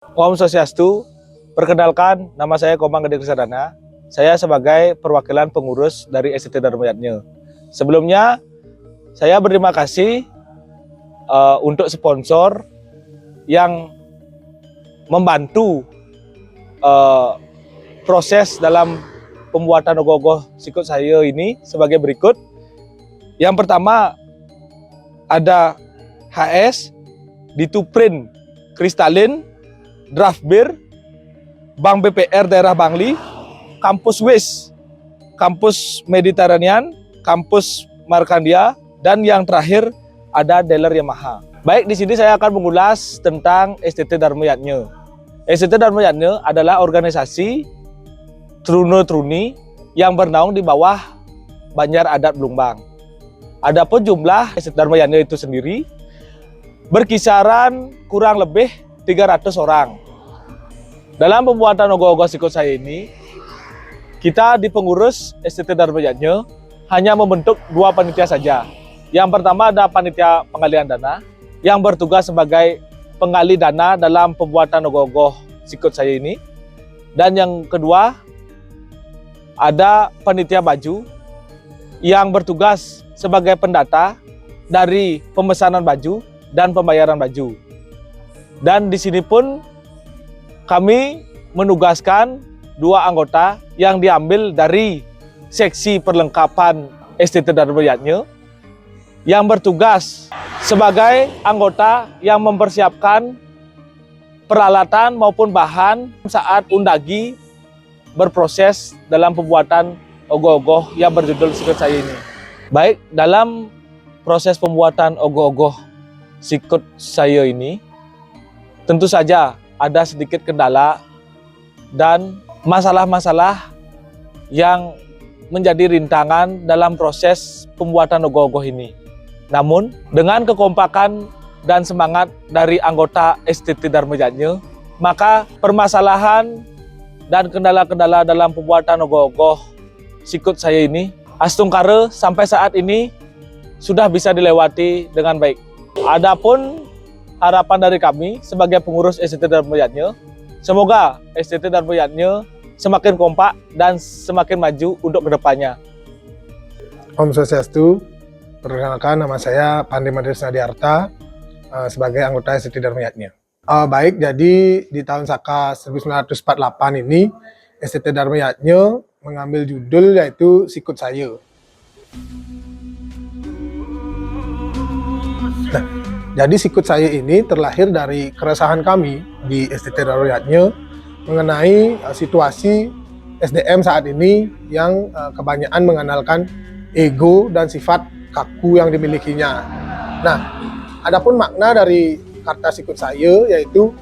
Om Swastiastu, perkenalkan nama saya Komang Gede Krisadana. Saya sebagai perwakilan pengurus dari STT Dharma Yatnya. Sebelumnya, saya berterima kasih untuk sponsor yang membantu proses dalam pembuatan ogoh-ogoh sikut saya ini sebagai berikut. Yang pertama ada HS, Dituprint Kristalin, Draft Beer, Bank BPR Daerah Bangli, Kampus WIS, Kampus Mediterranean, Kampus Markandia, dan yang terakhir ada dealer Yamaha. Baik, di sini saya akan mengulas tentang STT Dharma Yatnya. STT Dharma Yatnya adalah organisasi trune-truni yang bernaung di bawah Banjar Adat Blumbang. Adapun jumlah STT Dharma Yatnya itu sendiri berkisaran kurang lebih 300 orang. Dalam pembuatan ogoh-ogoh sikut saya ini, kita di pengurus STT Dharma Yatnya hanya membentuk 2 panitia saja. Yang pertama ada panitia penggalian dana yang bertugas sebagai penggali dana dalam pembuatan ogoh-ogoh sikut saya ini. Dan yang kedua ada panitia baju yang bertugas sebagai pendata dari pemesanan baju dan pembayaran baju. Dan di sini pun kami menugaskan 2 anggota yang diambil dari seksi perlengkapan STT Dharma Yatnya yang bertugas sebagai anggota yang mempersiapkan peralatan maupun bahan saat undagi berproses dalam pembuatan ogoh-ogoh yang berjudul sikut saya ini. Baik, dalam proses pembuatan ogoh-ogoh sikut saya ini tentu saja ada sedikit kendala dan masalah-masalah yang menjadi rintangan dalam proses pembuatan ogoh-ogoh ini. Namun, dengan kekompakan dan semangat dari anggota STT Dharma Yatnya, maka permasalahan dan kendala-kendala dalam pembuatan ogoh-ogoh sikut saya ini astungkara sampai saat ini sudah bisa dilewati dengan baik. Adapun harapan dari kami sebagai pengurus STT Dharma Yatnya, semoga STT Dharma Yatnya semakin kompak dan semakin maju untuk kedepannya. Om Swastiastu, perkenalkan nama saya Pandey Madris Nadiarta sebagai anggota STT Dharma Yatnya. Baik, jadi di tahun Saka 1948 ini STT Dharma Yatnya mengambil judul yaitu Sikut Saya. Nah, jadi sikut saya ini terlahir dari keresahan kami di STT Dharma Yatnya mengenai situasi SDM saat ini yang kebanyakan mengandalkan ego dan sifat kaku yang dimilikinya. Nah, adapun makna dari kata sikut saya yaitu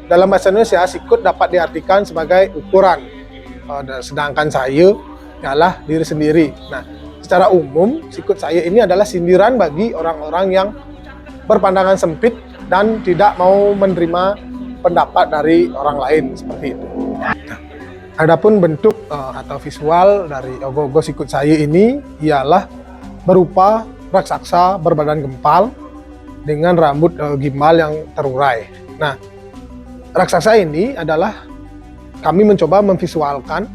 dalam bahasa Indonesia sikut dapat diartikan sebagai ukuran, sedangkan saya adalah diri sendiri. Nah, secara umum sikut saya ini adalah sindiran bagi orang-orang yang berpandangan sempit dan tidak mau menerima pendapat dari orang lain seperti itu. Adapun bentuk atau visual dari ogoh-ogoh sikut saya ini ialah berupa raksasa berbadan gempal dengan rambut gimbal yang terurai. Nah, raksasa ini adalah kami mencoba memvisualkan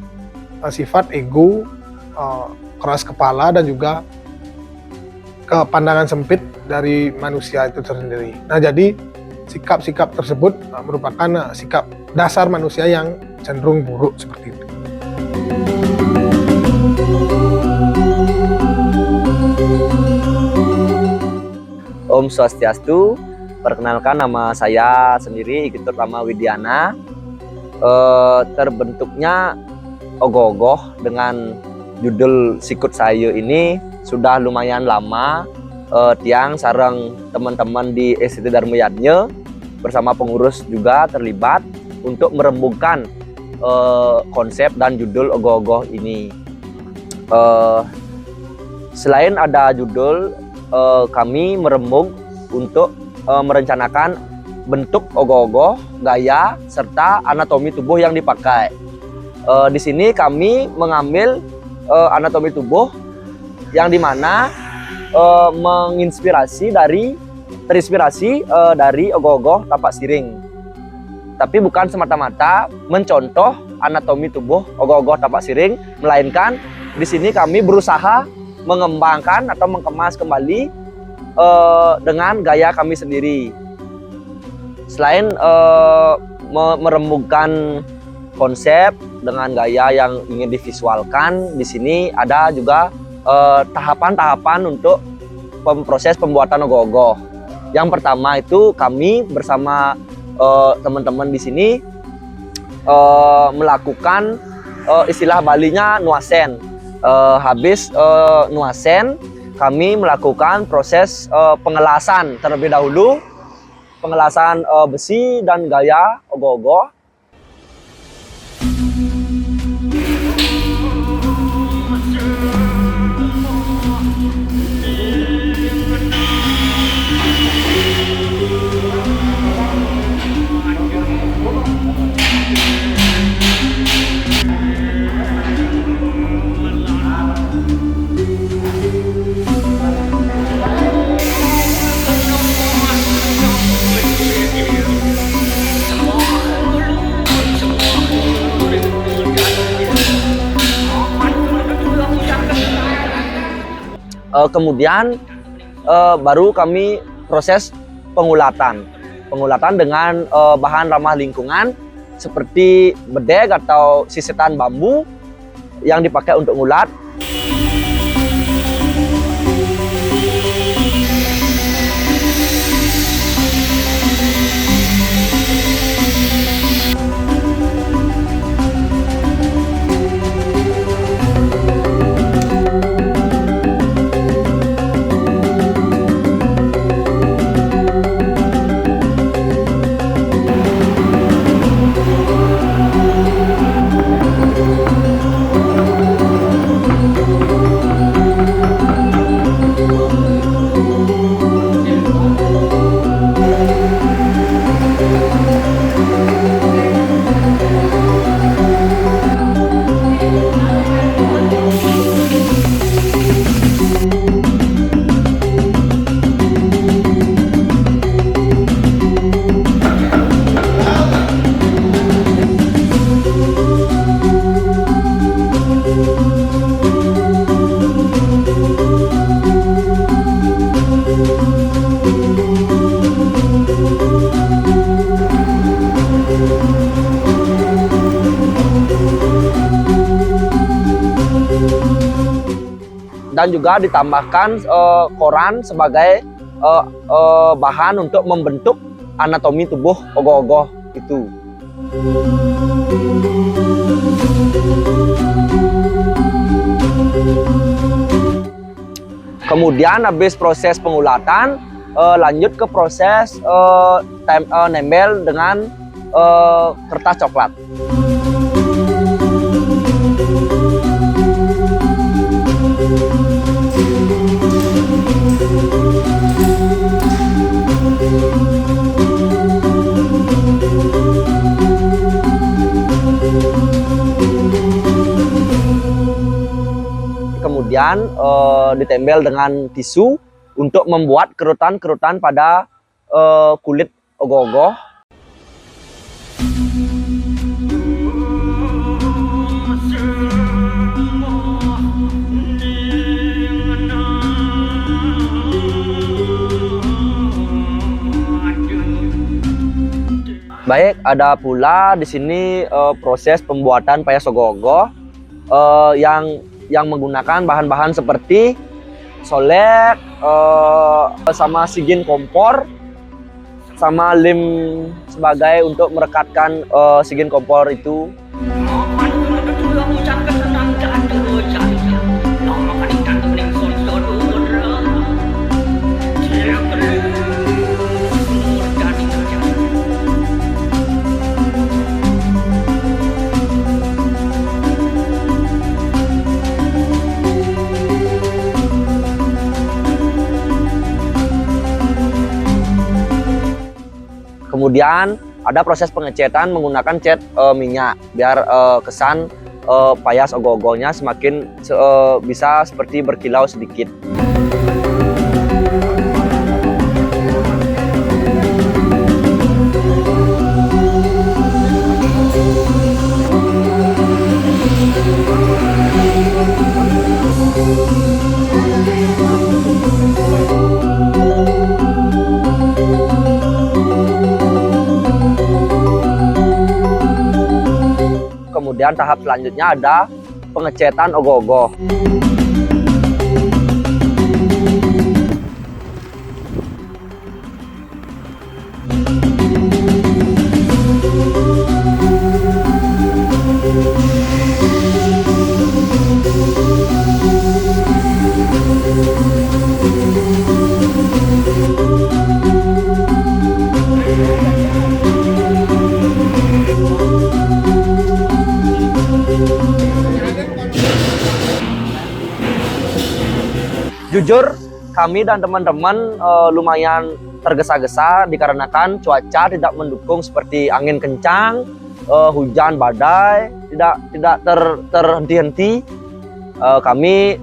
sifat ego, keras kepala dan juga pandangan sempit dari manusia itu tersendiri. Nah, jadi sikap-sikap tersebut merupakan sikap dasar manusia yang cenderung buruk seperti itu. Om Swastiastu, perkenalkan nama saya sendiri Igitur Rama Widiana. Terbentuknya ogoh-ogoh dengan judul Sikut Saya ini sudah lumayan lama. Tiang sareng teman-teman di STT Dharma Yatnya bersama pengurus juga terlibat untuk merembugkan konsep dan judul ogoh-ogoh ini. Selain ada judul, kami merembug untuk merencanakan bentuk ogoh-ogoh, gaya, serta anatomi tubuh yang dipakai. Di sini kami mengambil anatomi tubuh yang dimana terinspirasi dari ogoh-ogoh tapak siring. tapi bukan semata-mata mencontoh anatomi tubuh ogoh-ogoh tapak siring, melainkan di sini kami berusaha mengembangkan atau mengemas kembali dengan gaya kami sendiri. Selain merembugkan konsep dengan gaya yang ingin divisualkan, di sini ada juga tahapan-tahapan untuk proses pembuatan ogoh-ogoh. Yang pertama itu kami bersama teman-teman di sini melakukan istilah Balinya nuasen. Habis nuasen, kami melakukan proses pengelasan terlebih dahulu, pengelasan besi dan gaya ogoh-ogoh. Kemudian baru kami proses pengulatan dengan bahan ramah lingkungan seperti bedeg atau sisetan bambu yang dipakai untuk ngulat. Dan juga ditambahkan koran sebagai bahan untuk membentuk anatomi tubuh ogoh-ogoh itu. Kemudian habis proses pengulatan, lanjut ke proses nembel dengan kertas coklat. Kemudian ditempel dengan tisu untuk membuat kerutan-kerutan pada kulit ogoh-ogoh. Baik, ada pula di sini proses pembuatan payas ogoh-ogoh yang menggunakan bahan-bahan seperti solek, sama sigin kompor, sama lem sebagai untuk merekatkan sigin kompor itu. Kemudian ada proses pengecetan menggunakan cat minyak biar kesan payas ogoh-ogohnya semakin bisa seperti berkilau sedikit. Kemudian tahap selanjutnya ada pengecetan ogoh-ogoh. Jujur, kami dan teman-teman lumayan tergesa-gesa dikarenakan cuaca tidak mendukung seperti angin kencang, hujan badai, tidak terhenti-henti. Kami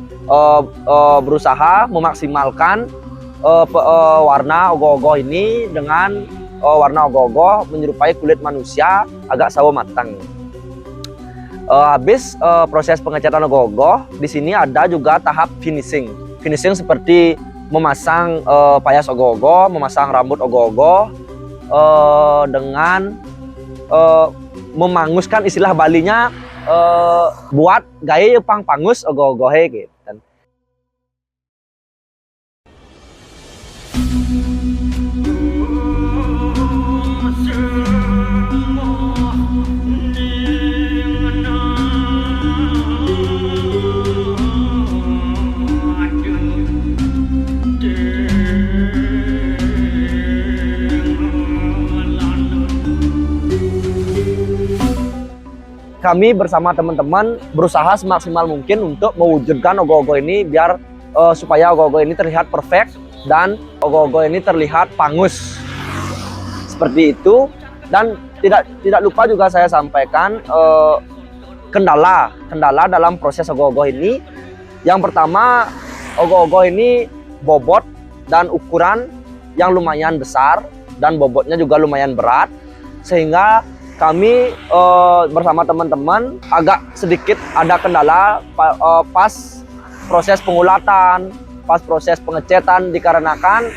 berusaha memaksimalkan warna ogoh-ogoh ini dengan warna ogoh-ogoh menyerupai kulit manusia agak sawo matang. Habis proses pengecatan ogoh-ogoh, di sini ada juga tahap finishing. Finishing seperti memasang payas ogoh-ogoh, memasang rambut ogoh-ogoh dengan memanguskan, istilah Balinya buat gaya pangus ogoh-ogoh gitu. Kami bersama teman-teman berusaha semaksimal mungkin untuk mewujudkan ogoh-ogoh ini biar supaya ogoh-ogoh ini terlihat perfect dan ogoh-ogoh ini terlihat pangus seperti itu. Dan tidak lupa juga saya sampaikan kendala dalam proses ogoh-ogoh ini. Yang pertama, ogoh-ogoh ini bobot dan ukuran yang lumayan besar dan bobotnya juga lumayan berat, sehingga kami bersama teman-teman agak sedikit ada kendala pas proses pengulatan, pas proses pengecetan, dikarenakan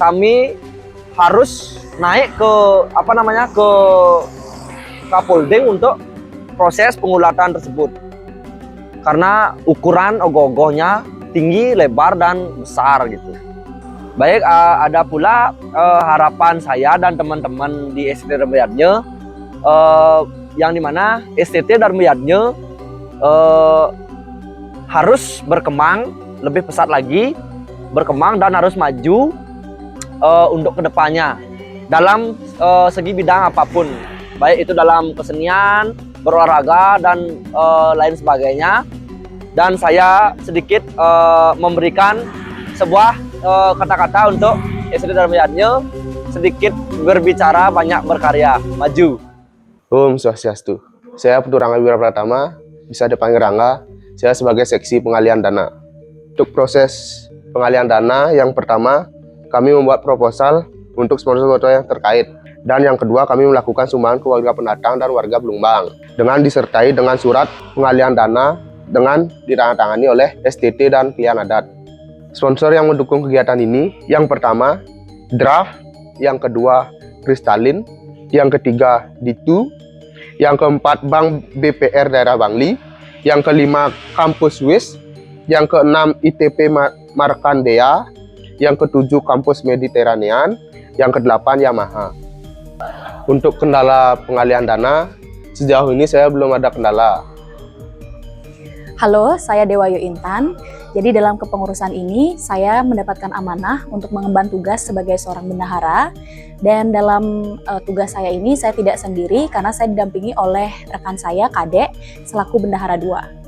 kami harus naik ke ke Kapolding untuk proses pengulatan tersebut karena ukuran ogoh-ogohnya tinggi, lebar, dan besar gitu. Baik, ada pula harapan saya dan teman-teman di STT Dharma Yadnya, yang dimana STT Dharma Yadnya harus berkembang lebih pesat lagi, berkembang dan harus maju untuk kedepannya dalam segi bidang apapun, baik itu dalam kesenian, berolahraga, dan lain sebagainya. Dan saya sedikit memberikan sebuah kata-kata untuk STT Dharma Yadnya, sedikit berbicara, banyak berkarya, maju. Om Swastiastu. Saya Putu Rangga Wira Pratama, bisa dipanggil Rangga. Saya sebagai seksi pengalian dana. Untuk proses pengalian dana, yang pertama kami membuat proposal untuk sponsor-sponsor yang terkait. Dan yang kedua, kami melakukan sumbangan ke warga pendatang dan warga Blumbang dengan disertai dengan surat pengalian dana dengan ditandatangani oleh STT dan pilihan adat. Sponsor yang mendukung kegiatan ini, yang pertama Draft, yang kedua Kristalin, yang ketiga Ditu, yang keempat Bank BPR Daerah Bangli, yang kelima Kampus WIS, yang keenam ITP Markandeya, yang ketujuh Kampus Mediterranean, yang kedelapan Yamaha. Untuk kendala pengalian dana, sejauh ini saya belum ada kendala. Halo, saya Dewayu Intan. Jadi dalam kepengurusan ini, saya mendapatkan amanah untuk mengemban tugas sebagai seorang bendahara. Dan dalam tugas saya ini, saya tidak sendiri karena saya didampingi oleh rekan saya, Kadek, selaku Bendahara 2.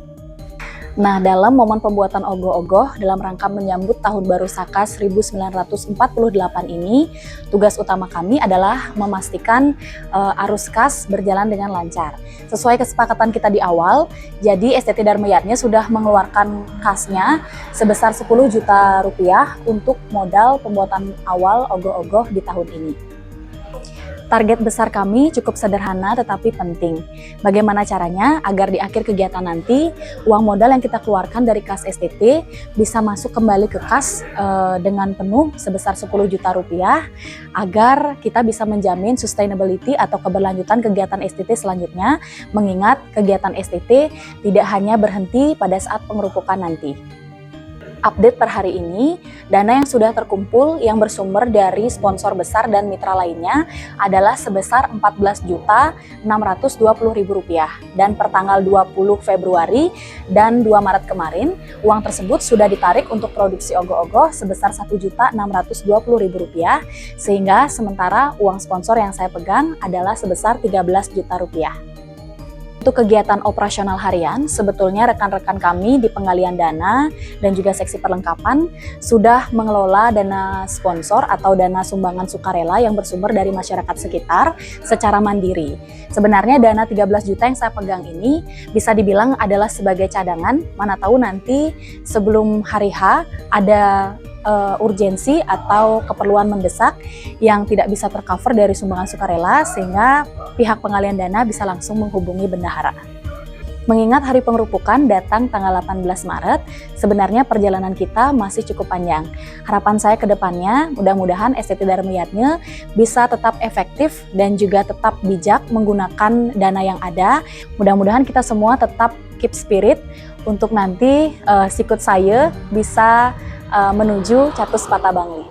Nah, dalam momen pembuatan ogoh-ogoh dalam rangka menyambut Tahun Baru Saka 1948 ini, tugas utama kami adalah memastikan arus kas berjalan dengan lancar. Sesuai kesepakatan kita di awal, jadi STT Dharma Yadnya sudah mengeluarkan kasnya sebesar 10 juta rupiah untuk modal pembuatan awal ogoh-ogoh di tahun ini. Target besar kami cukup sederhana tetapi penting. Bagaimana caranya agar di akhir kegiatan nanti uang modal yang kita keluarkan dari kas STT bisa masuk kembali ke kas dengan penuh sebesar 10 juta rupiah agar kita bisa menjamin sustainability atau keberlanjutan kegiatan STT selanjutnya, mengingat kegiatan STT tidak hanya berhenti pada saat pengerupukan nanti. Update per hari ini, dana yang sudah terkumpul yang bersumber dari sponsor besar dan mitra lainnya adalah sebesar Rp14.620.000 dan per tanggal 20 Februari dan 2 Maret kemarin, uang tersebut sudah ditarik untuk produksi ogoh-ogoh sebesar Rp1.620.000 sehingga sementara uang sponsor yang saya pegang adalah sebesar Rp13 juta. Untuk kegiatan operasional harian, sebetulnya rekan-rekan kami di penggalian dana dan juga seksi perlengkapan sudah mengelola dana sponsor atau dana sumbangan sukarela yang bersumber dari masyarakat sekitar secara mandiri. Sebenarnya dana 13 juta yang saya pegang ini bisa dibilang adalah sebagai cadangan, mana tahu nanti sebelum hari H ada urgensi atau keperluan mendesak yang tidak bisa tercover dari sumbangan sukarela sehingga pihak pengalian dana bisa langsung menghubungi bendahara. Mengingat hari pengerupukan datang tanggal 18 Maret, sebenarnya perjalanan kita masih cukup panjang. Harapan saya ke depannya, mudah-mudahan STT Dharma Yatnya bisa tetap efektif dan juga tetap bijak menggunakan dana yang ada. Mudah-mudahan kita semua tetap keep spirit untuk nanti sikut saya bisa menuju Catus Pata Bangli.